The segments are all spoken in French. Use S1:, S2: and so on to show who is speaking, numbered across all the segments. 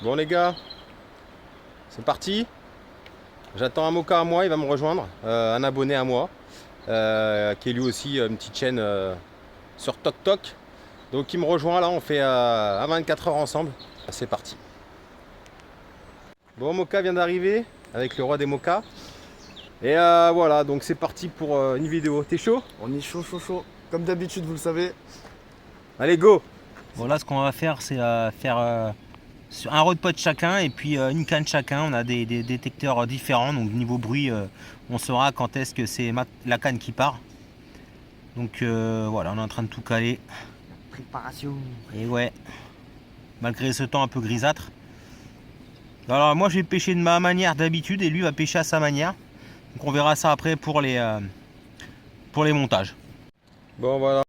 S1: Bon les gars, c'est parti. J'attends un moka à moi, il va me rejoindre, un abonné à moi, qui est lui aussi une petite chaîne sur TokTok. Donc il me rejoint là, on fait à 24 heures ensemble. C'est parti. Bon, moka vient d'arriver avec le roi des mokas. Et voilà, donc c'est parti pour une vidéo. T'es chaud?
S2: On est chaud, chaud, chaud. Comme d'habitude, vous le savez.
S1: Allez, go!
S3: Bon, là, ce qu'on va faire, c'est faire sur un road pod chacun et puis une canne chacun. On a des détecteurs différents, donc niveau bruit, on saura quand est-ce que c'est la canne qui part. Donc voilà, on est en train de tout caler.
S2: Préparation.
S3: Et ouais, malgré ce temps un peu grisâtre. Alors moi, je vais pêcher de ma manière d'habitude et lui va pêcher à sa manière. Donc on verra ça après pour les montages.
S1: Bon, voilà.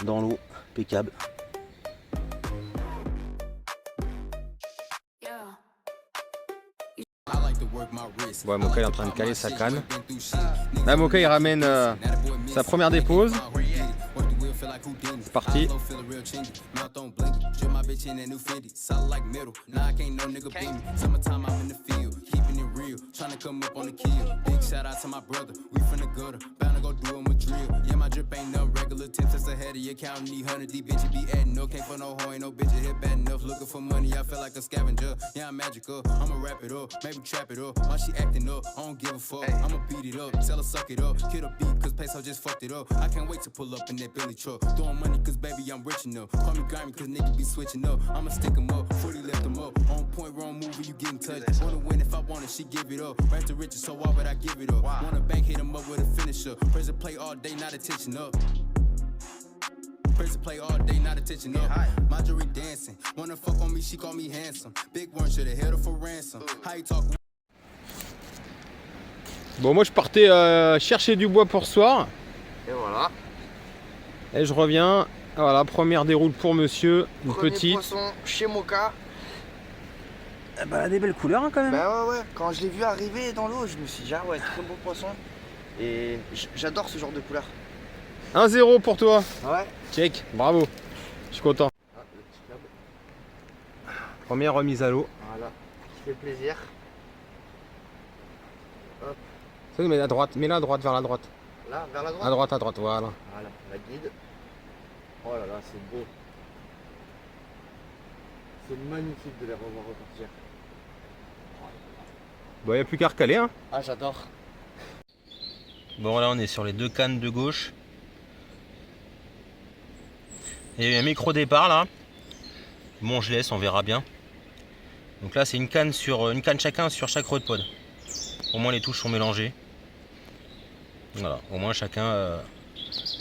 S3: Dans l'eau, impeccable.
S1: Bon, Moka il est en train de caler sa canne. Là, Moka il ramène sa première dépose. C'est parti.
S4: Throwing money cause baby I'm rich enough. Call me grimy cause niggas be switching up. I'ma stick 'em up, fully lift 'em up. On point, wrong move when you get in touch. Wanna win if I want it, she give it up. Right to riches, so why would I give it up? Wanna bank, hit 'em up with a finisher. Praise the play all day, not attention up. Praise the play all day, not attention up. Marjorie dancing. Wanna fuck on me, she call me handsome. Big one should've held her for ransom. How you talk?
S1: Bon, moi je partais chercher du bois pour ce soir.
S2: Et voilà.
S1: Et je reviens. Voilà, première déroule pour monsieur. Une
S2: Premier
S1: petite.
S2: poisson chez Moka.
S3: Bah, des belles couleurs hein, quand même.
S2: Bah ouais, ouais. Quand je l'ai vu arriver dans l'eau, je me suis dit, ah ouais, très beau poisson. Et j'adore ce genre de couleur.
S1: 1-0 pour toi.
S2: Ouais.
S1: Check, bravo. Je suis content.
S2: Ah, le petit crabe.
S1: Première remise à l'eau.
S2: Voilà. Qui fait plaisir. Hop.
S1: Ça, mets à droite, mets-la à droite, vers la droite.
S2: Là, vers la droite.
S1: À droite, voilà.
S2: Voilà, la guide. Oh là là, c'est beau. C'est magnifique de les revoir repartir.
S1: Bon, il n'y a plus qu'à recaler, hein.
S2: Ah, j'adore.
S3: Bon, là, on est sur les deux cannes de gauche. Il y a eu un micro départ là. Bon, je laisse, on verra bien. Donc là, c'est une canne chacun sur chaque road pod. Au moins, les touches sont mélangées. Voilà, au moins chacun.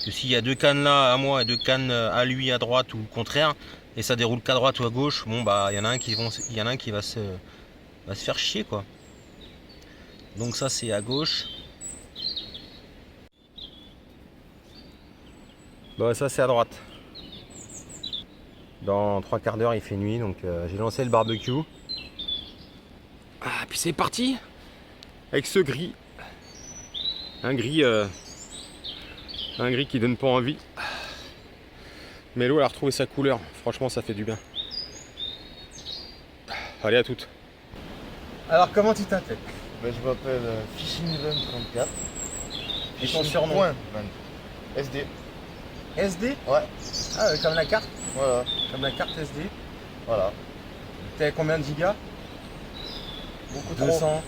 S3: Que s'il y a deux cannes là à moi et deux cannes à lui à droite ou le contraire, et ça déroule qu'à droite ou à gauche, bon bah il y en a un qui va se faire chier quoi. Donc ça c'est à gauche.
S1: Bon, ça c'est à droite. Dans 3 quarts d'heure il fait nuit, donc j'ai lancé le barbecue. Ah, puis c'est parti. Avec ce gris. Un gris qui donne pas envie. Mais l'eau elle a retrouvé sa couleur. Franchement ça fait du bien. Allez, à toutes. Alors comment tu t'appelles?
S2: Ben, je m'appelle Fishing Event 34.
S1: Et ton surnom?
S2: Point 20. SD.
S1: SD?
S2: Ouais,
S1: Ah, comme la carte?
S2: voilà.
S1: Comme la carte SD.
S2: Voilà.
S1: T'as combien de gigas?
S2: Beaucoup trop.
S1: 200.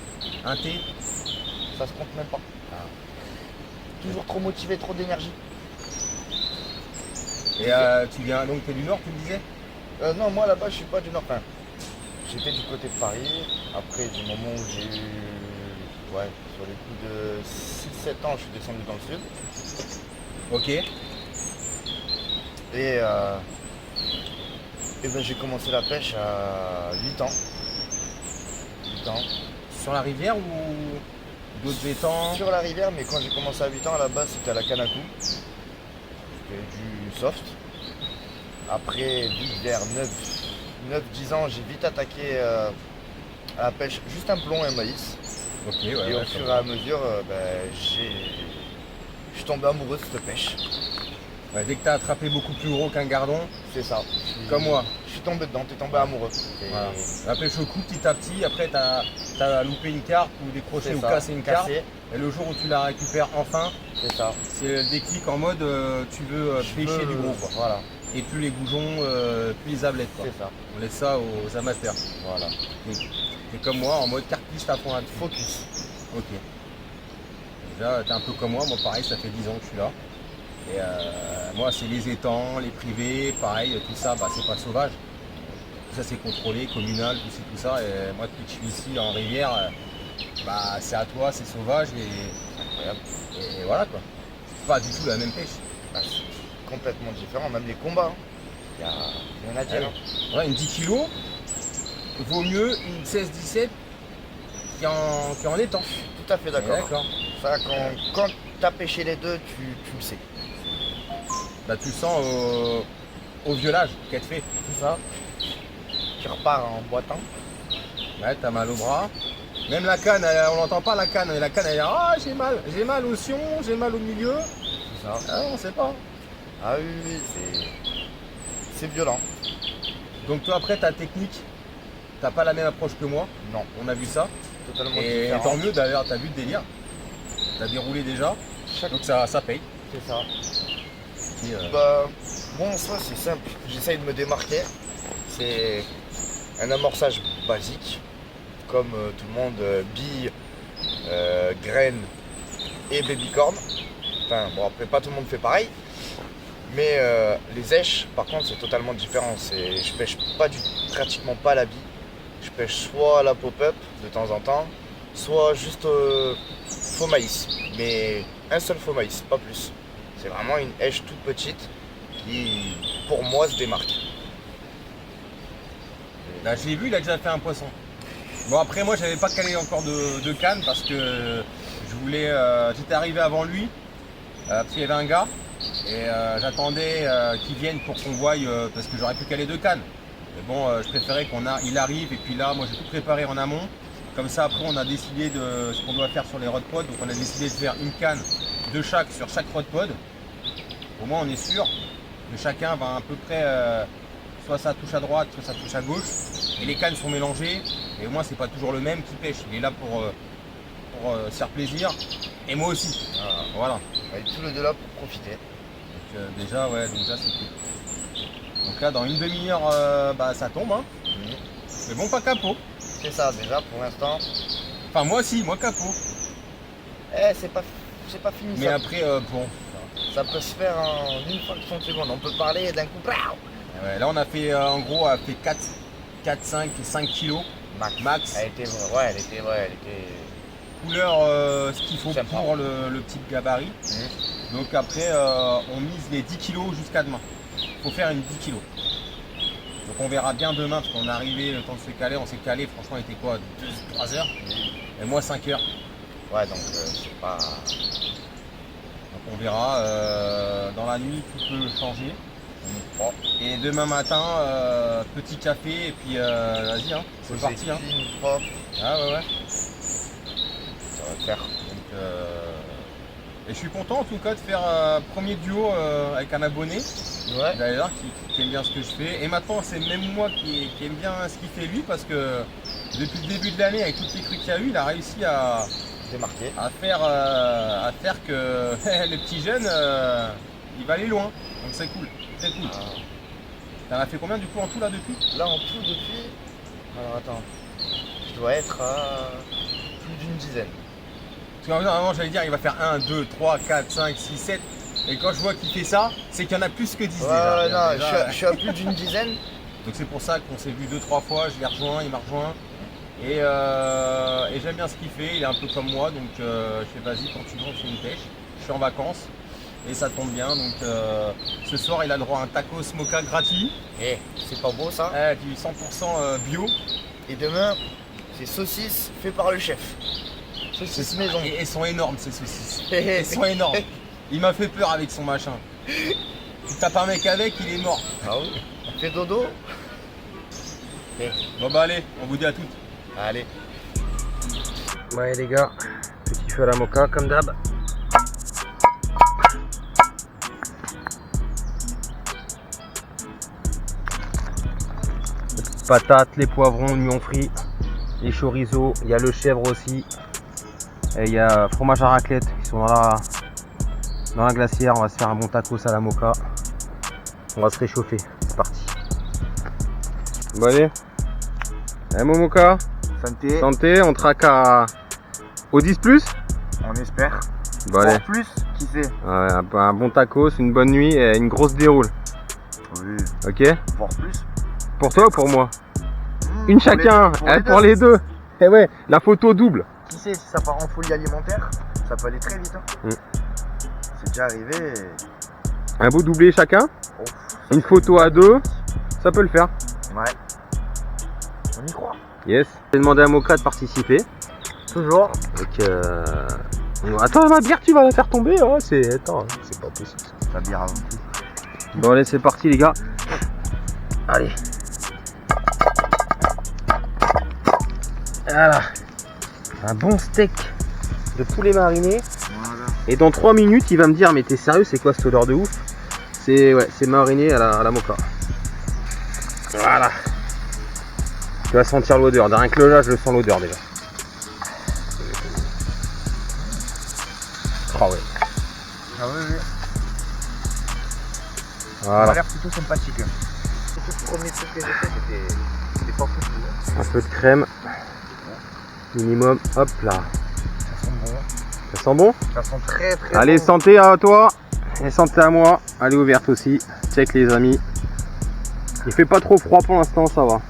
S1: 1 T.
S2: Ça se compte même pas. Toujours trop motivé, trop d'énergie.
S1: Et tu viens donc t'es du nord, tu me disais?
S2: Non, moi là-bas, je suis pas du Nord. Enfin, j'étais du côté de Paris. Après, du moment où j'ai eu. Ouais, sur les coups de 6-7 ans, je suis descendu dans le sud.
S1: Ok.
S2: Et ben, j'ai commencé la pêche à 8 ans. 8 ans.
S1: Sur la rivière ou d'autres étangs?
S2: Sur la rivière, mais quand j'ai commencé à 8 ans, à la base, c'était à la canne à coups. C'était du soft. Après, vite vers 9-10 ans, j'ai vite attaqué à la pêche, juste un plomb et un maïs.
S1: Ok, ouais.
S2: Et au fur et à mesure, je suis tombé amoureux de cette pêche.
S1: Ouais, dès que tu as attrapé beaucoup plus gros qu'un gardon,
S2: C'est ça.
S1: comme moi.
S2: Je suis tombé dedans, t'es tombé amoureux. Et
S1: Voilà. La pêche au coup, petit à petit, après tu as loupé une carpe ou décroché
S2: c'est
S1: ou
S2: ça,
S1: cassé une carpe.
S2: cassé,
S1: Et le jour où tu la récupères enfin,
S2: c'est ça.
S1: c'est le déclic en mode tu veux pêcher du gros. Quoi.
S2: Voilà,
S1: Et plus les goujons, plus les ablettes. Quoi.
S2: c'est ça.
S1: On laisse ça aux amateurs.
S2: Voilà.
S1: T'es comme moi en mode carpiste à fond là-dessus.
S2: Focus.
S1: Ok. Déjà, t'es un peu comme moi pareil, ça fait 10 ans que je suis là. Et moi, c'est les étangs, les privés, pareil, tout ça, bah, c'est pas sauvage. Tout ça, c'est contrôlé, communal, tout ça. Et moi, depuis que je suis ici en rivière, bah, c'est à toi, c'est sauvage
S2: Incroyable.
S1: et voilà quoi. C'est pas du tout la même pêche.
S2: Bah, c'est complètement différent, même les combats. Il y a rien à dire.
S1: Ouais. Ouais, une 10 kg vaut mieux une 16-17 qui en étang.
S2: Tout à fait d'accord.
S1: D'accord.
S2: Ça, quand tu as pêché les deux, tu le sais.
S1: Bah, tu le sens au violage qu'elle te fait.
S2: C'est ça. Tu repars en boitant.
S1: Ouais, t'as mal au bras. Même la canne, on n'entend pas la canne. Et la canne, elle dit ah, j'ai mal au sion, j'ai mal au milieu.
S2: C'est ça.
S1: Ah, on sait pas.
S2: Ah oui, oui, c'est violent.
S1: Donc toi après ta technique, t'as pas la même approche que moi,
S2: Non,
S1: on a vu ça.
S2: totalement
S1: Et
S2: différent.
S1: tant mieux d'ailleurs, t'as vu le délire. T'as déroulé déjà,
S2: Chaque-
S1: donc ça paye.
S2: C'est ça.
S1: Et,
S2: Bah, bon, ça c'est simple. J'essaye de me démarquer. C'est un amorçage basique, comme tout le monde, billes, graines et babycorn. Enfin, bon, après, pas tout le monde fait pareil. Mais les èches, par contre, c'est totalement différent. Je pêche pratiquement pas la bille. Je pêche soit la pop-up de temps en temps, soit juste faux maïs. Mais un seul faux maïs, pas plus. C'est vraiment une èche toute petite qui, pour moi, se démarque.
S1: là je l'ai vu, il a déjà fait un poisson. Bon après moi j'avais pas calé encore de canne parce que je voulais. J'étais arrivé avant lui, parce qu'il y avait un gars. Et j'attendais qu'il vienne pour qu'on voie parce que j'aurais pu caler 2 cannes. Mais bon, je préférais il arrive et puis là, moi j'ai tout préparé en amont. Comme ça, après, on a décidé de ce qu'on doit faire sur les rod pods. Donc, on a décidé de faire une canne de chaque sur chaque rod pod. Au moins, on est sûr que chacun va à peu près, soit ça touche à droite, soit ça touche à gauche. Et les cannes sont mélangées. Et au moins, c'est pas toujours le même qui pêche. Il est là pour se faire plaisir. Et moi aussi. Voilà.
S2: On est tous les deux là pour profiter.
S1: Donc, déjà, c'est cool. Donc là, dans une demi-heure, bah, ça tombe. Hein. Mais bon, pas capot.
S2: C'est ça, déjà, pour l'instant.
S1: Enfin, moi, si, moi, capot.
S2: C'est pas fini
S1: Mais
S2: ça.
S1: après, bon.
S2: Ça peut se faire en une fraction de seconde. On peut parler d'un coup.
S1: Ouais, là, on a fait, en gros, elle a fait 4, 5 kilos. Max.
S2: Elle était elle était.
S1: Couleur, ce qu'il faut
S2: Sympa.
S1: pour le petit gabarit. Donc après, on mise les 10 kilos jusqu'à demain. Il faut faire une 10 kilos. Donc on verra bien demain, parce qu'on est arrivé, le temps de se caler, on s'est calé, franchement, il était quoi, 2-3 heures. Et moi, 5 heures.
S2: Ouais, donc c'est pas.
S1: Donc on verra. Dans la nuit, tout peut changer.
S2: Bon,
S1: Et demain matin, petit café, et puis vas-y, hein, c'est parti. Hein.
S2: clean, propre,
S1: Ah ouais, ouais.
S2: ça va le faire.
S1: Donc, et je suis content en tout cas de faire un premier duo avec un abonné,
S2: Ouais.
S1: d'ailleurs, qui aime bien ce que je fais. Et maintenant, c'est même moi qui aime bien ce qu'il fait lui, parce que depuis le début de l'année, avec toutes les trucs qu'il y a eu, il a réussi à
S2: Démarqué.
S1: faire que le petit jeune, il va aller loin. Donc c'est cool, très cool. T'en as fait combien du coup en tout là depuis?
S2: Là en tout depuis. Alors attends. Je dois être à plus d'une dizaine.
S1: Parce qu'à un moment j'allais dire il va faire 1, 2, 3, 4, 5, 6, 7. Et quand je vois qu'il fait ça, c'est qu'il y en a plus que 10
S2: Ouais,
S1: déjà.
S2: non,
S1: Déjà,
S2: je suis à plus d'une dizaine.
S1: Donc c'est pour ça qu'on s'est vu 2-3 fois, je l'ai rejoint, il m'a rejoint. Et j'aime bien ce qu'il fait, il est un peu comme moi, donc je fais vas-y quand tu veux on fait une pêche. Je suis en vacances et ça tombe bien, donc ce soir il a le droit à un tacos mocha gratuit.
S2: Eh, c'est pas beau ça.
S1: Du 100% bio.
S2: Et demain, c'est saucisses fait par le chef. Saucisses maison.
S1: Et elles sont énormes ces saucisses. Elles sont énormes. Il m'a fait peur avec son machin. Tu tapes un mec avec, il est mort.
S2: Ah oui. Fais dodo.
S1: Bon bah allez, on vous dit à toutes.
S2: Allez.
S1: Ouais les gars, petit feu à la mocha comme d'hab.
S3: patates, les poivrons, oignons frits, les chorizo, il y a le chèvre aussi. Et il y a fromage à raclette qui sont dans la glacière. On va se faire un bon tacos à la moka. On va se réchauffer. C'est parti. Bon allez. Allez Momoka.
S2: Santé.
S3: Santé, on traque au 10 plus.
S2: On espère.
S3: Bon allez.
S2: Voire plus, qui sait.
S3: Ouais, un bon tacos, une bonne nuit et une grosse déroule.
S2: Oui.
S3: Ok.
S2: Voire plus.
S3: Pour toi ou pour moi? Une
S2: Pour les-
S3: chacun. Pour les deux. Et ouais, la photo double.
S2: Qui sait, si ça part en folie alimentaire, ça peut aller très vite. Hein. C'est déjà arrivé.
S3: Un beau doublé chacun.
S2: Oh,
S3: Une photo à deux. Ça peut le faire.
S2: Ouais. On y croit.
S3: Yes. J'ai demandé à Moka de participer.
S2: Toujours.
S3: Donc attends, ma bière tu vas la faire tomber. Oh, attends, c'est pas possible.
S2: La bière avant tout.
S3: Bon allez, c'est parti les gars. Allez. Voilà. Un bon steak de poulet mariné.
S2: Voilà.
S3: Et dans 3 minutes, il va me dire mais t'es sérieux, c'est quoi cette odeur de ouf? C'est mariné à la moka. Voilà. Tu vas sentir l'odeur. Rien que là, je le sens l'odeur déjà. Ah ouais.
S2: Ah oui. Ça a
S3: Voilà.
S2: l'air plutôt sympathique. Le premier truc que j'ai fait, c'était pas fou.
S3: Un peu de crème. Minimum. Hop là.
S2: Ça sent bon.
S3: Ça sent bon?
S2: Ça sent très très
S3: Allez,
S2: bon.
S3: santé à toi. Et santé à moi. Elle est ouverte aussi. Check les amis. Il fait pas trop froid pour l'instant, ça va.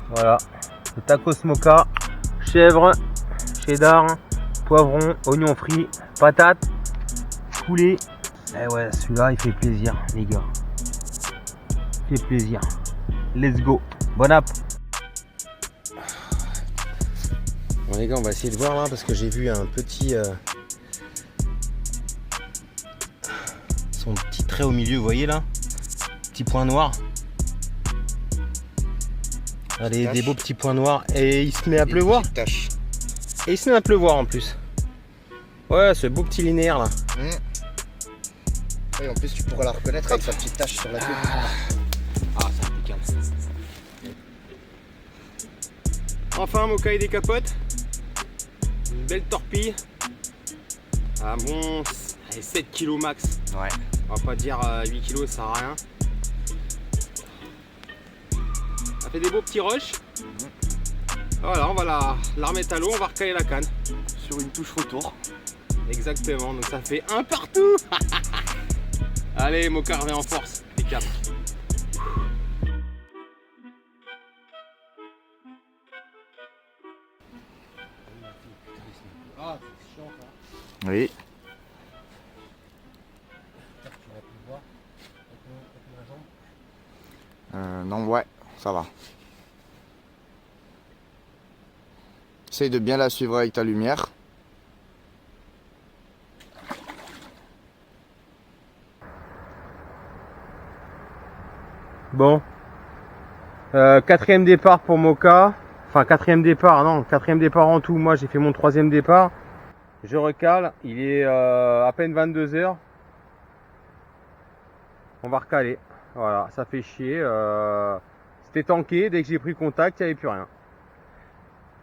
S3: Voilà. Le tacos moka. Chèvre. Cheddar. Poivron. Oignon frit. Patates. Poulet. Et ouais, celui-là, il fait plaisir, les gars. Il fait plaisir. Let's go. Bon app. Bon les gars, on va essayer de voir là parce que j'ai vu un petit son petit trait au milieu, vous voyez là, petit point noir. Allez, des beaux petits points noirs et il se met à pleuvoir.
S2: Tâche.
S3: Et il se met à pleuvoir en plus. Ouais, ce beau petit linéaire là.
S2: Et en plus tu pourras la reconnaître avec sa petite tache sur la queue.
S3: Ah, c'est impeccable. Enfin, Moka il décapote. Une belle torpille. Un bon 7 kg max.
S2: Ouais.
S3: On va pas dire 8 kg, ça sert à rien. Ça fait des beaux petits rushs. Voilà, on va la remettre à l'eau, on va recaler la canne.
S2: Sur une touche retour.
S3: Exactement, donc ça fait un partout. Allez, Moka revient en force. Impeccable. Ah, c'est chiant ça.
S2: Oui. Non, ouais, ça va. Essaye de bien la suivre avec ta lumière.
S3: Bon. Quatrième départ pour Moka. Enfin, quatrième départ, non, quatrième départ en tout. Moi, j'ai fait mon troisième départ. Je recale. Il est à peine 22 h. On va recaler. Voilà, ça fait chier. C'était tanké. Dès que j'ai pris contact, il n'y avait plus rien.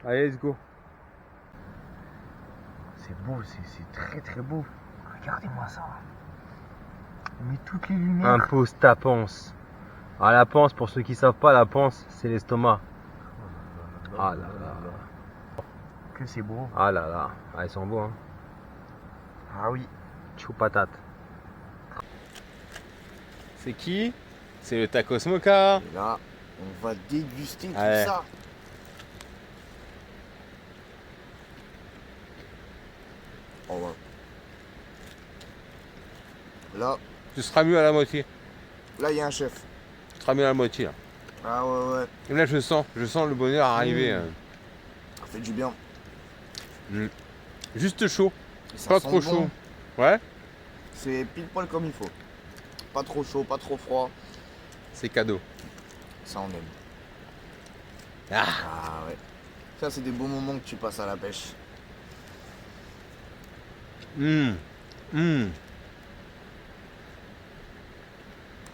S3: Allez, let's go.
S2: C'est beau, c'est très très beau. Regardez-moi ça. Mais toutes les lumières.
S3: Impose ta panse. Ah, la panse, pour ceux qui savent pas, la panse, c'est l'estomac. Ah là là.
S2: Que c'est beau.
S3: Ah là là. Ah, ils sont beaux, hein.
S2: Ah oui.
S3: Chou patate. C'est qui? C'est le tacos Moka.
S2: Et là, on va déguster tout
S3: Ouais.
S2: ça. Oh ouais. Là,
S1: Tu seras mieux à la moitié.
S2: là il y a un chef.
S1: Tu seras mieux à la moitié là.
S2: Ah ouais ouais.
S1: Et là je sens le bonheur arriver.
S2: Ça fait du bien.
S1: Juste chaud.
S2: Et ça
S1: Pas
S2: sent
S1: trop
S2: bon.
S1: chaud. Ouais.
S2: C'est pile poil comme il faut. Pas trop chaud, pas trop froid.
S1: C'est cadeau.
S2: Ça on aime.
S1: Ah.
S2: Ah ouais. Ça c'est des beaux moments que tu passes à la pêche.
S1: Hum. Hum.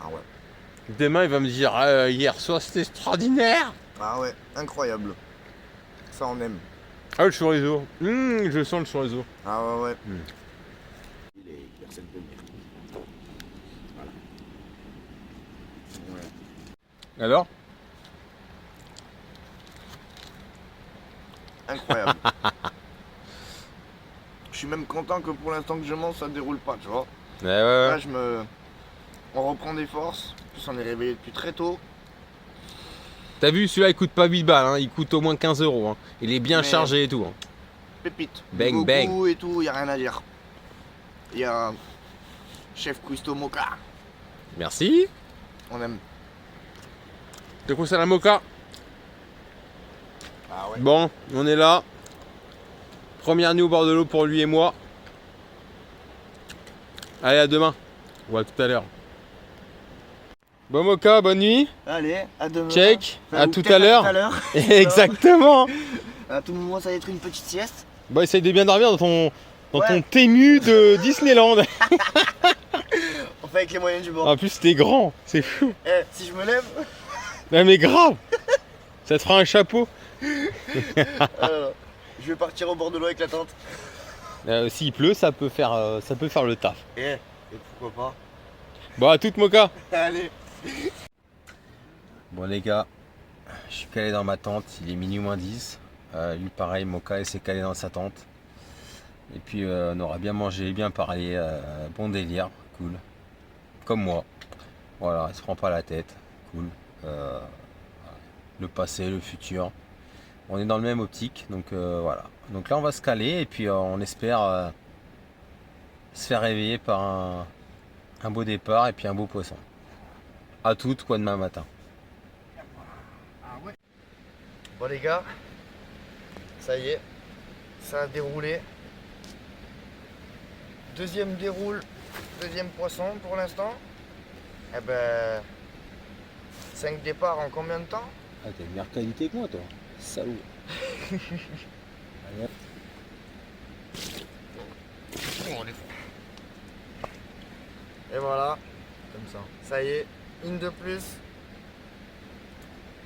S2: Ah ouais.
S1: Demain, il va me dire hier soir c'était extraordinaire.
S2: Ah ouais, incroyable. Ça on aime.
S1: Ah, le chorizo. Je sens le chorizo.
S2: Ah ouais, ouais.
S5: Il est personne peut venir. Voilà. Ouais.
S1: Alors?
S2: Incroyable. Je suis même content que pour l'instant que je mange, ça déroule pas, tu vois.
S1: Ouais,
S2: Là, on reprend des forces. En plus, on est réveillé depuis très tôt.
S1: T'as vu, celui-là il coûte pas 8 balles, hein. Il coûte au moins 15 €. Hein. Il est bien
S2: Mais-
S1: chargé et tout. Hein.
S2: Pépite.
S1: Bang,
S2: Goku
S1: bang.
S2: et tout, y a rien à dire. Il y a Chef Cuisto Mocha.
S1: Merci.
S2: On aime.
S1: Te conseille la mocha.
S2: Ah ouais.
S1: Bon, on est là. Première nuit au bord de l'eau pour lui et moi. Allez, à demain. Ou à tout à l'heure. Bon mocha, bonne nuit.
S2: Allez, à demain.
S1: Check.
S2: Enfin,
S1: À
S2: ou
S1: tout
S2: peut-être
S1: à l'heure.
S2: tout à l'heure.
S1: Exactement.
S2: À tout moment, ça va être une petite sieste.
S1: Bon, essaye de bien dormir dans ton
S2: Ouais.
S1: tému de Disneyland.
S2: On fait avec les moyens du bord.
S1: En plus, t'es grand. C'est fou.
S2: Eh, si je me lève,
S1: Non, mais grave. Ça te fera un chapeau.
S2: je vais partir au bord de l'eau avec la tente.
S1: S'il pleut, ça peut faire le taf.
S2: Et pourquoi
S1: Bon, à toute mocha.
S2: pas. Allez.
S3: Bon les gars, je suis calé dans ma tente, il est minuit moins 10. Lui pareil, Mocha il s'est calé dans sa tente. Et puis on aura bien mangé, bien parlé, bon délire, cool. Comme moi. Voilà, il se prend pas la tête, cool. Le passé, le futur. On est dans le même optique, donc voilà. Donc là on va se caler et puis on espère se faire réveiller par un beau départ et puis un beau poisson. À toutes, quoi, demain matin.
S2: Bon les gars, ça y est, ça a déroulé. Deuxième déroule, deuxième poisson pour l'instant. Eh ben, 5 départs en combien de temps?
S3: Ah, t'as une meilleure qualité que moi, toi. Salaud. Allez, hop.
S2: Et voilà, comme ça. Ça y est, une de plus.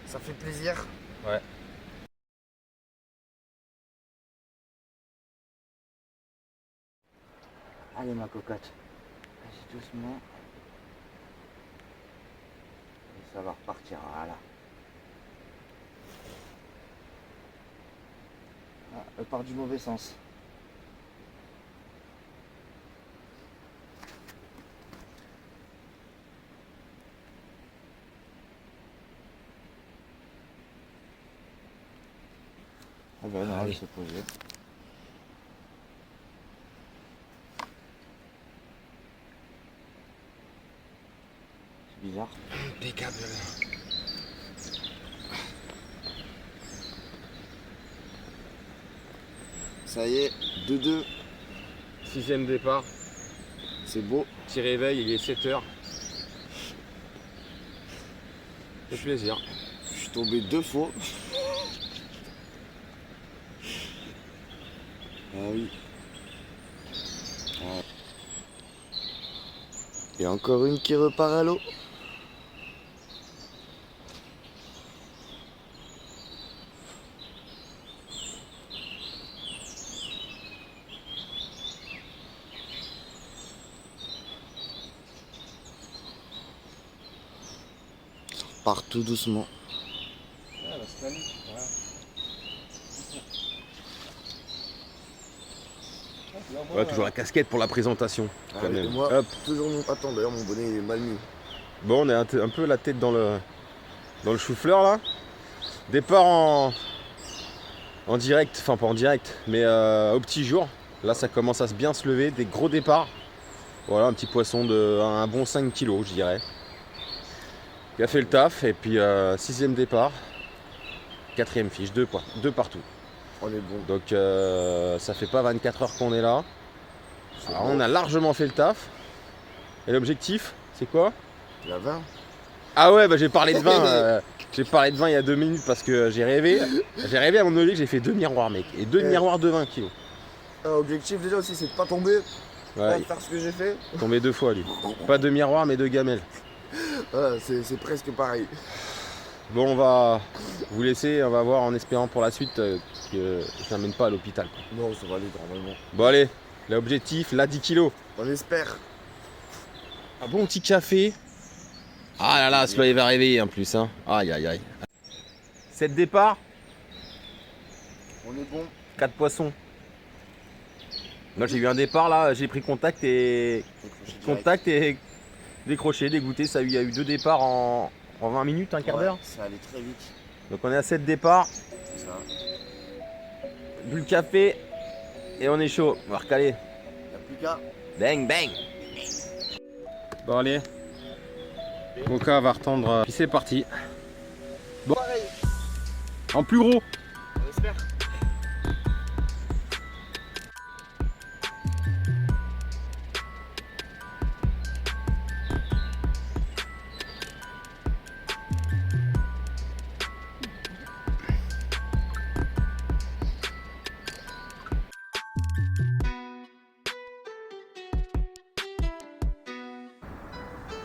S2: Ça fait plaisir.
S3: Ouais.
S2: Allez ma cocotte, vas-y doucement. Et ça va repartir, voilà. Ah, elle part du mauvais sens. Ah ben non,
S3: Allez.
S2: elle s'est posée. C'est bizarre.
S5: Impeccable.
S2: Ça y est, 2-2,
S1: 6ème départ.
S2: c'est beau.
S1: Petit réveil, il est 7h. C'est plaisir.
S2: Je suis tombé 2 fois. Ah oui. Ah. Et encore une qui repart à l'eau. Ça repart tout doucement.
S1: Ouais, toujours la casquette pour la présentation.
S2: Ah
S1: quand
S2: oui,
S1: même.
S2: et moi,
S1: Hop.
S2: toujours mon... Attends, d'ailleurs, mon bonnet il est mal mis.
S1: Bon, on est un peu la tête dans le chou-fleur là. Départ en direct, enfin pas en direct, mais au petit jour. Là, ça commence à bien se lever, des gros départs. Voilà, un petit poisson de un bon 5 kg, je dirais. Qui a fait le taf, et puis 6ème départ, 4ème fiche, 2 partout.
S2: On est bon.
S1: Donc ça fait pas 24 heures qu'on est là. Alors,
S2: bon.
S1: on a largement fait le taf. Et l'objectif, c'est quoi?
S2: La 20.
S1: Ah ouais, bah j'ai parlé de vin. J'ai parlé de vin il y a 2 minutes parce que j'ai rêvé. J'ai rêvé à mon oeil que j'ai fait 2 miroirs, mec. Et 2 miroirs de 20 kilos.
S2: Objectif déjà aussi, c'est de pas tomber.
S1: Ouais,
S2: Pas de faire ce que j'ai fait.
S1: il est tombé 2 fois lui. Pas 2 miroirs, mais 2 gamelles.
S2: Voilà, c'est presque pareil.
S1: Bon, on va vous laisser, on va voir en espérant pour la suite que je n'amène pas à l'hôpital.
S2: Non, ça va aller normalement.
S1: Bon allez, l'objectif, là 10 kilos.
S2: On espère.
S1: Un bon petit café. Ah là là, celui-là il va réveiller en plus. Hein. Aïe aïe aïe. 7 départs,
S2: On est bon.
S1: 4 poissons. Moi j'ai eu un départ là, j'ai pris contact et décroché, dégoûté. Ça, il y a eu 2 départs en 20 minutes, un quart d'heure.
S2: Ça allait très vite.
S1: Donc on est à 7 départs,
S2: Ça.
S1: bu le café et on est chaud. On va recaler.
S2: Y'a plus qu'à.
S1: Bang bang. Bon allez, Moka va retendre. Puis c'est parti. Bon.
S2: Pareil,
S1: En plus gros.
S2: on espère.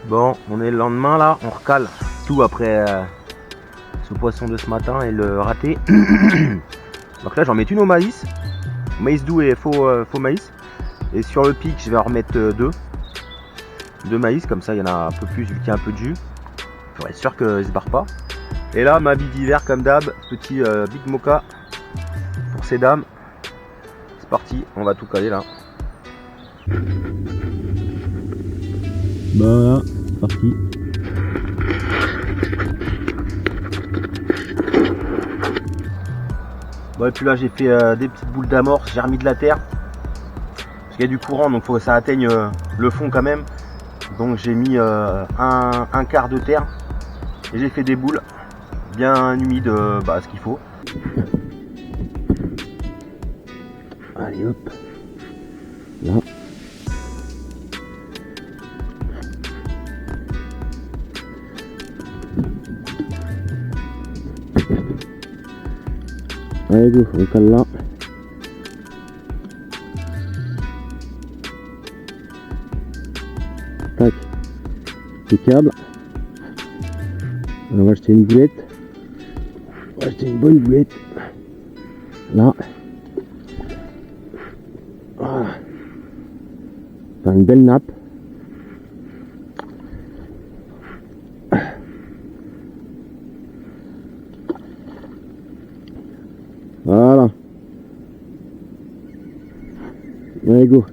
S3: Bon, on est le lendemain là, on recale tout après ce poisson de ce matin et le raté. Donc là j'en mets une au maïs doux et faux maïs. Et sur le pic je vais en remettre 2 maïs, comme ça il y en a un peu plus vu qu'il y a un peu de jus. Pour être sûr qu'ils se barrent pas. Et là ma bille d'hiver comme d'hab, petit Big Moka pour ces dames. C'est parti, on va tout caler là. Voilà, c'est parti. Bon et puis là j'ai fait des petites boules d'amorce, j'ai remis de la terre. Parce qu'il y a du courant donc il faut que ça atteigne le fond quand même. Donc j'ai mis un quart de terre. Et j'ai fait des boules bien humides, ce qu'il faut. Allez hop. Là. Allez go, on cale là. Tac. Impeccable. On va acheter une boulette. On va acheter une bonne boulette. Là. Voilà. Faire une belle nappe. Voilà. Allez go.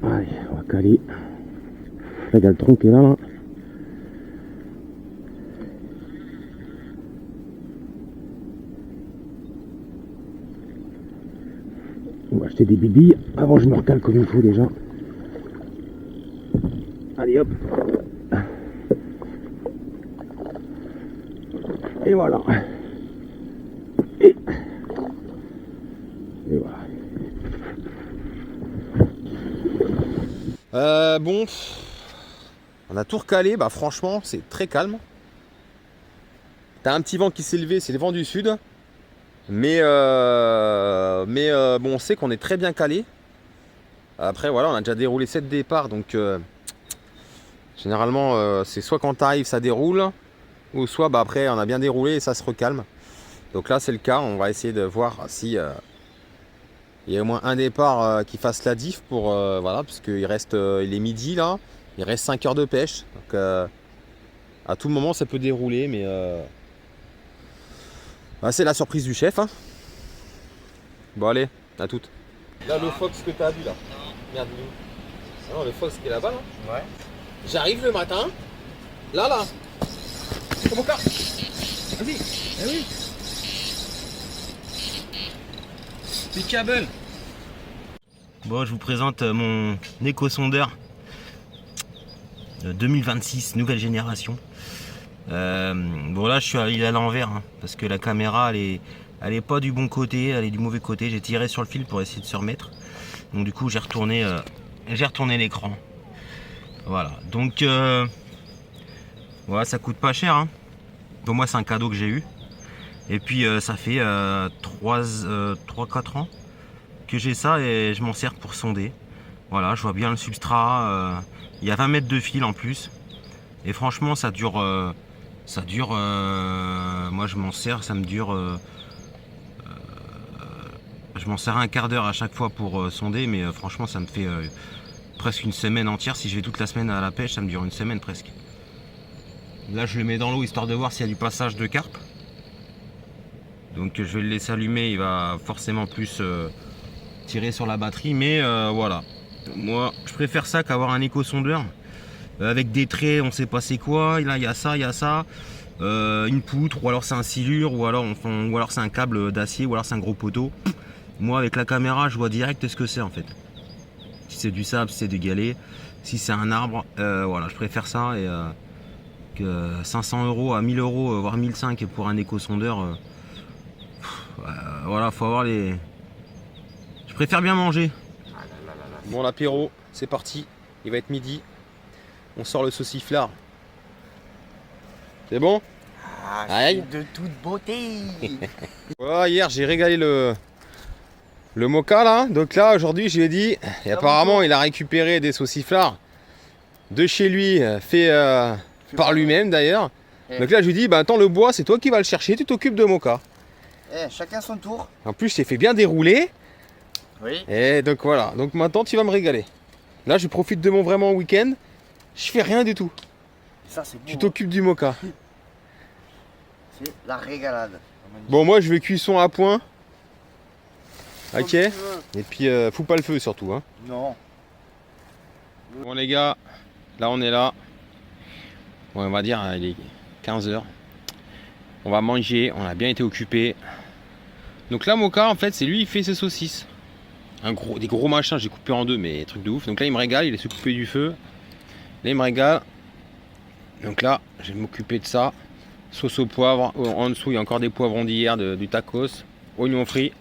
S3: Allez, on va caler. Là, il y a le tronc qui est là. On va acheter des billes. Avant, je me recale comme il faut déjà. Allez hop. Et voilà. Et voilà.
S1: Bon, on a tout recalé, bah franchement c'est très calme. T'as un petit vent qui s'est levé, c'est le vent du sud. Mais bon, on sait qu'on est très bien calé. Après voilà, on a déjà déroulé 7 départs, donc généralement c'est soit quand t'arrives ça déroule, ou soit après on a bien déroulé et ça se recalme. Donc là c'est le cas, on va essayer de voir si il y a au moins un départ qui fasse la diff pour voilà, parce qu'il reste il est midi là, il reste 5 heures de pêche. Donc à tout moment ça peut dérouler, mais c'est la surprise du chef. Hein. Bon allez, à toutes. Là le fox que t'as vu là. Merde, non, le fox qui est là-bas là.
S2: Ouais.
S1: J'arrive le matin. Là. C'est mon cas. Vas-y. Eh oui. Pickable.
S3: Bon, je vous présente mon éco-sondeur 2026, nouvelle génération. Bon là je suis allé à l'envers hein, parce que la caméra elle est pas du bon côté, elle est du mauvais côté. J'ai tiré sur le fil pour essayer de se remettre. Donc du coup j'ai retourné l'écran. Voilà. Donc voilà, ça coûte pas cher. Hein. Pour moi c'est un cadeau que j'ai eu. Et puis ça fait 3-4 ans que j'ai ça et je m'en sers pour sonder. Voilà, je vois bien le substrat. Il y a 20 mètres de fil en plus. Et franchement ça dure. Moi je m'en sers, ça me dure. Je m'en sers un quart d'heure à chaque fois pour sonder, mais franchement ça me fait presque une semaine entière. Si je vais toute la semaine à la pêche, ça me dure une semaine presque. Là je le mets dans l'eau histoire de voir s'il y a du passage de carpe. Donc je vais le laisser allumer, il va forcément plus tirer sur la batterie, mais voilà. Moi je préfère ça qu'avoir un éco-sondeur avec des traits, on sait pas c'est quoi. Là il y a ça, une poutre, ou alors c'est un silure, ou alors c'est un câble d'acier, ou alors c'est un gros poteau. Moi avec la caméra je vois direct ce que c'est en fait. Si c'est du sable, si c'est du galet, si c'est un arbre, voilà, je préfère ça et que 500 € à 1000 €, voire 1500 pour un éco-sondeur. Voilà, faut avoir les. Je préfère bien manger.
S1: Bon, l'apéro, c'est parti. Il va être midi. On sort le sauciflard. C'est bon? Aïe.
S2: De toute beauté.
S1: Voilà, hier j'ai régalé le moka là. Donc là aujourd'hui je lui ai dit, et apparemment il a récupéré des sauciflards de chez lui, fait par lui-même d'ailleurs. Donc là je lui dis, bah attends, le bois c'est toi qui vas le chercher, tu t'occupes de moka.
S2: Chacun son tour.
S1: En plus c'est fait bien dérouler.
S2: Oui.
S1: Et donc voilà, donc maintenant tu vas me régaler. Là je profite de mon vraiment week-end, je fais rien du tout.
S2: Ça c'est beau.
S1: Tu t'occupes du moka.
S2: C'est la régalade.
S1: Bon, moi je vais cuisson à point. Ok. Et puis fous pas le feu surtout. Hein.
S2: Non.
S1: Bon les gars, là on est là. Bon, on va dire il est 15h. On va manger, on a bien été occupé. Donc là Moka en fait c'est lui, il fait ses saucisses. Des gros machins, j'ai coupé en deux, mais truc de ouf. Donc là il me régale, il est coupé du feu. Là il me régale. Donc là je vais m'occuper de ça. Sauce au poivre, en dessous il y a encore des poivrons d'hier, du tacos, oignons frits.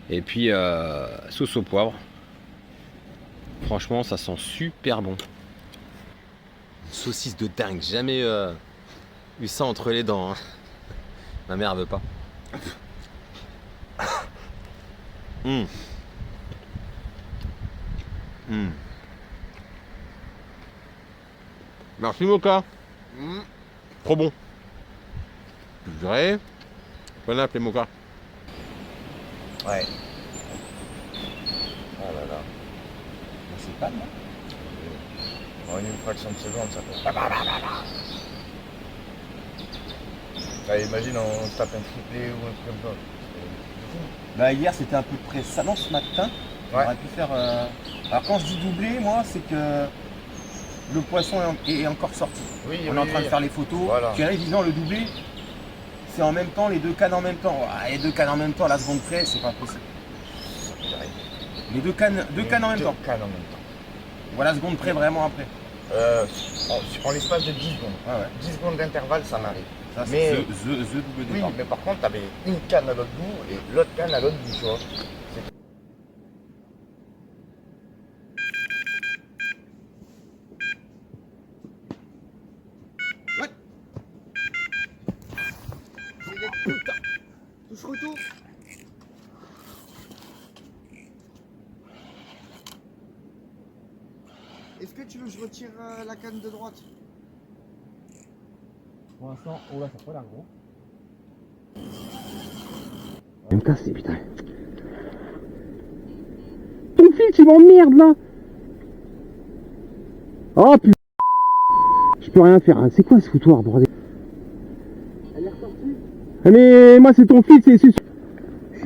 S1: Et puis sauce au poivre. Franchement ça sent super bon. Saucisse de dingue, jamais eu ça entre les dents. Hein. Ma mère elle veut pas. Mmh. Mmh. Merci Moka. Trop bon. Je dirais. Bonne app les Moka.
S2: Ouais. Oh là là.
S1: C'est pas mal.
S2: En une fraction de seconde, ça fait. Allez, imagine, on se tape un triplé ou un truc comme ça.
S3: Bah hier c'était à peu près ça, non, ce matin. On aurait pu faire. Alors quand je dis doubler, moi c'est que le poisson est encore sorti.
S2: Oui,
S3: on est en train de faire les photos.
S2: Voilà.
S3: Puis là évidemment le doublé, c'est en même temps les deux cannes en même temps. Les deux cannes en même temps à la seconde près, c'est pas possible. Les deux cannes en même temps.
S2: Cannes en même temps.
S3: Voilà, seconde près vraiment après.
S2: En l'espace de 10 secondes.
S3: Ouais, ouais.
S2: 10 secondes d'intervalle, ça m'arrive.
S3: Ça, c'est
S2: Mais-
S3: the double
S2: Oui,
S3: départ.
S2: mais par contre, tu avais une canne à l'autre bout et l'autre canne à l'autre bout, tu vois. Touche retour. Est-ce que tu veux que je retire la canne de droite?
S3: Pour l'instant, oh là, ça peut l'air gros.
S1: Je vais me casser, putain. Ton fils, il m'emmerde là. Oh putain. Je peux rien faire. Hein. C'est quoi ce foutoir, bordel?
S2: Elle est ressortie?
S1: Mais moi, c'est ton fils, c'est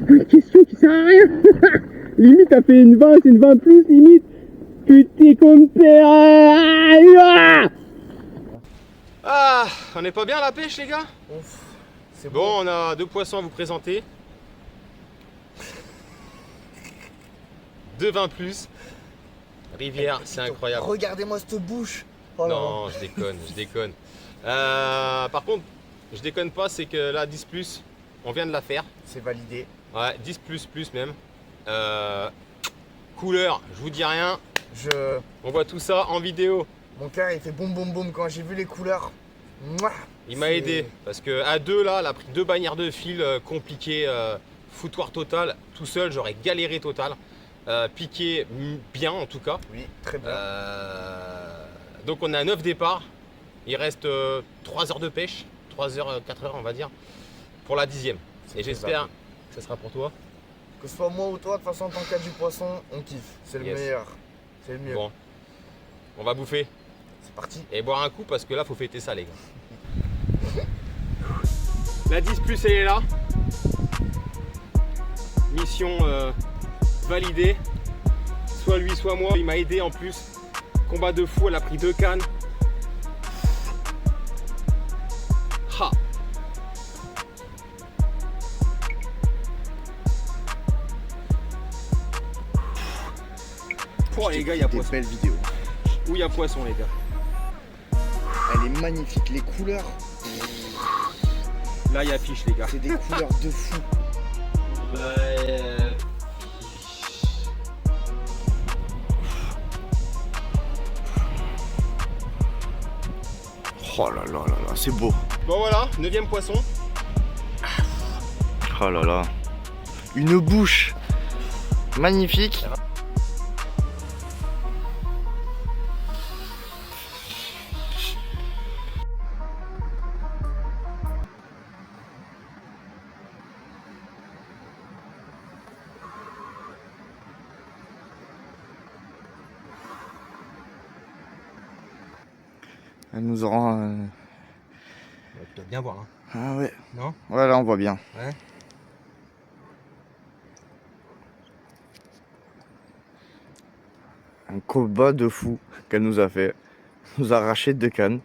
S1: pas une question qui sert à rien. Limite, t'as fait une 20, c'est une 20 plus, limite. Putain, comme père. Ah, on est pas bien à la pêche, les gars?
S2: C'est
S1: Bon, on a deux poissons à vous présenter. 2 20 plus. Rivière, c'est incroyable.
S2: Regardez-moi cette bouche. Oh là là.
S1: Non, je déconne, je déconne. Par contre, je déconne pas, c'est que la 10+, on vient de la faire.
S2: C'est validé.
S1: Ouais, 10++ même. Couleur, je vous dis rien. On voit tout ça en vidéo.
S2: Mon cœur il fait boum boum boum quand j'ai vu les couleurs. Mouah,
S1: Il m'a aidé parce que à deux là, elle a pris 2 bannières de fil compliquées, foutoir total. Tout seul, j'aurais galéré total. Piqué bien en tout cas.
S2: Oui, très bien.
S1: Donc on a 9 départs. Il reste 3 heures de pêche, 3 heures, 4 heures on va dire, pour la 10e. Et j'espère que ça sera pour toi.
S2: Que ce soit moi ou toi, de toute façon, en tant qu'à du poisson, on kiffe. C'est le meilleur. C'est le mieux.
S1: Bon, on va bouffer.
S2: C'est parti.
S1: Et boire un coup parce que là, faut fêter ça, les gars. La 10+, elle est là. Mission validée. Soit lui, soit moi. Il m'a aidé en plus. Combat de fou, elle a pris 2 cannes. Ha. Oh les gars, il y a poisson.
S2: Belle vidéo.
S1: Où il y a poisson, les gars.
S2: Elle est magnifique, les couleurs.
S1: Là, il y a fiche, les gars.
S2: C'est des couleurs de fou. Oh là là là là, c'est beau.
S1: Bon voilà, 9e poisson.
S2: Oh là là. Une bouche magnifique. Elle nous aura...
S1: Tu dois bien voir. Hein.
S2: Ah ouais.
S1: Non?
S2: Ouais, là on voit bien.
S1: Ouais.
S2: Un combat de fou qu'elle nous a fait. Elle nous a arraché 2 cannes.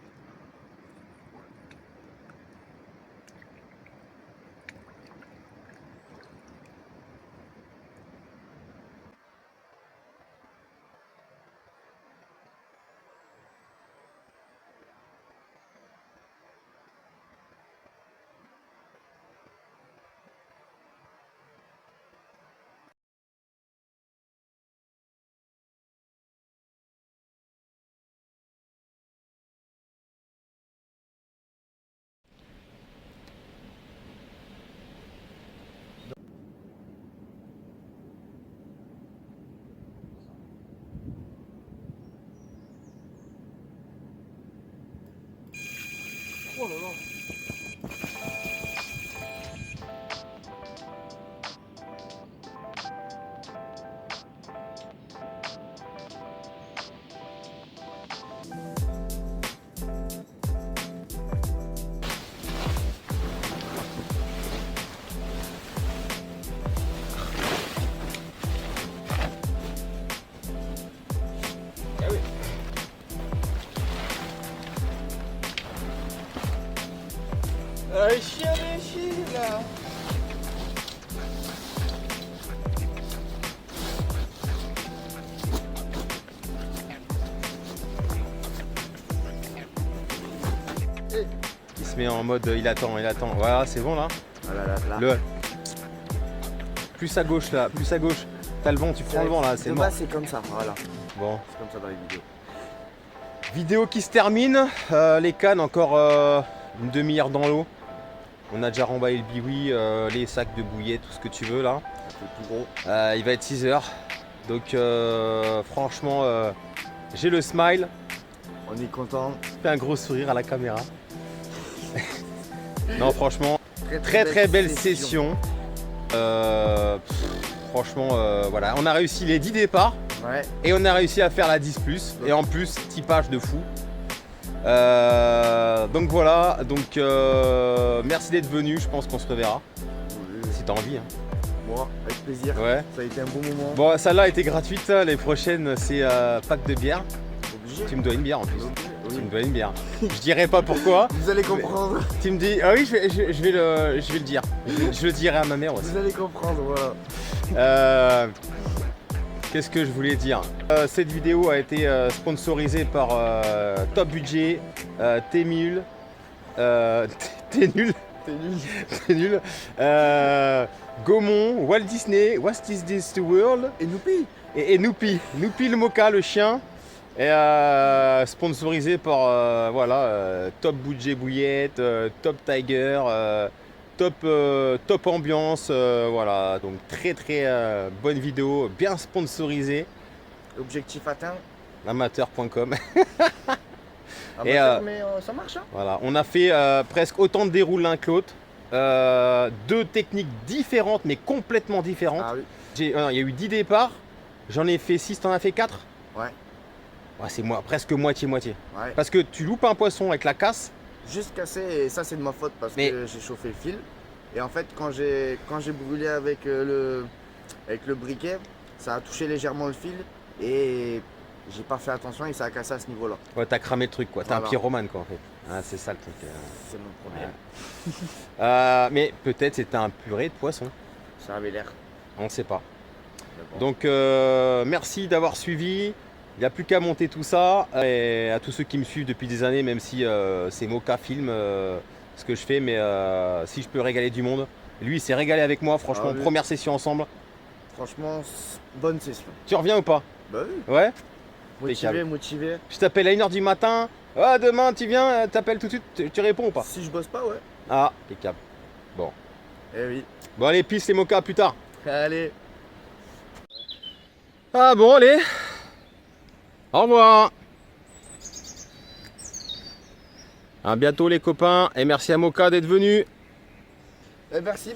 S2: Oh là là.
S1: Ah oui. Chier là. Il se met en mode il attend. Voilà, c'est bon là.
S2: Voilà, là.
S1: Le plus à gauche là, plus à gauche. T'as le vent, tu prends le vent là, c'est
S2: de
S1: mort.
S2: base, c'est comme ça, voilà.
S1: Bon.
S2: C'est comme ça dans les vidéos.
S1: Vidéo qui se termine. Les cannes encore une demi-heure dans l'eau. On a déjà remballé le biwi, les sacs de bouillet, tout ce que tu veux là.
S2: C'est tout gros.
S1: Il va être 6 h. Donc franchement, j'ai le smile.
S2: On est content.
S1: Fais un gros sourire à la caméra. Non franchement, très belle session. Franchement, voilà, on a réussi les 10 départs.
S2: Ouais.
S1: Et on a réussi à faire la 10+. Et en plus, typage de fou. Donc voilà, merci d'être venu, je pense qu'on se reverra.
S2: Oui.
S1: Si t'as envie. Hein.
S2: Moi, avec plaisir.
S1: Ouais.
S2: Ça a été un bon moment.
S1: Bon, celle-là a été gratuite, les prochaines c'est pack de bière.
S2: Obligé.
S1: Tu me dois une bière en plus.
S2: Oui.
S1: Tu me dois une bière. Je dirai pas pourquoi.
S2: Vous allez comprendre.
S1: Tu me dis, ah oui, je vais le dire. Je le dirai à ma mère aussi.
S2: Vous allez comprendre, voilà.
S1: Qu'est-ce que je voulais dire? Cette vidéo a été sponsorisée par Top Budget, Témul, T'es nul.
S2: T'es nul.
S1: T'es nul. Gaumont, Walt Disney, What is this the world?
S2: Et Noupi.
S1: Et Noupi. Noupi le moka, le chien. Et sponsorisé par Top Budget Bouillette, Top Tiger, top ambiance. Voilà, donc très bonne vidéo, bien sponsorisée.
S2: Objectif atteint.
S1: Amateur.com.
S2: Mais ça marche, hein.
S1: Voilà, on a fait presque autant de déroules l'un que l'autre. Deux techniques différentes, mais complètement différentes.
S2: Ah oui.
S1: Il y a eu 10 départs, j'en ai fait 6, t'en as fait 4?
S2: Ouais.
S1: Ouais, c'est presque moitié-moitié.
S2: Ouais.
S1: Parce que tu loupes un poisson avec la casse.
S2: Juste cassé, et ça c'est de ma faute parce que j'ai chauffé le fil. Et en fait, quand j'ai brûlé avec le briquet, ça a touché légèrement le fil et j'ai pas fait attention et ça a cassé à ce niveau-là.
S1: Ouais, t'as cramé le truc quoi, t'es un
S2: Voilà.
S1: pyromane quoi en fait. Ah, c'est ça le truc.
S2: C'est mon problème.
S1: Mais peut-être c'était un purée de poisson,
S2: Ça avait l'air.
S1: on ne sait pas.
S2: Mais bon.
S1: Donc merci d'avoir suivi. Il n'y a plus qu'à monter tout ça. Et à tous ceux qui me suivent depuis des années, même si c'est Moka Film ce que je fais, mais si je peux régaler du monde. Lui il s'est régalé avec moi, franchement,
S2: Ah oui.
S1: première session ensemble.
S2: Franchement, bonne session.
S1: Tu reviens ou pas?
S2: Bah oui.
S1: Ouais.
S2: Motivé.
S1: Je t'appelle à 1h du matin. Ah, demain tu viens, t'appelles tout de suite, tu réponds ou pas?
S2: Si je bosse pas, ouais.
S1: Ah, impeccable.
S2: Eh oui.
S1: Bon allez, peace les Moka, à plus tard.
S2: Allez.
S1: Ah bon, allez. Au revoir. À bientôt les copains et merci à Moka d'être venu.
S2: Merci.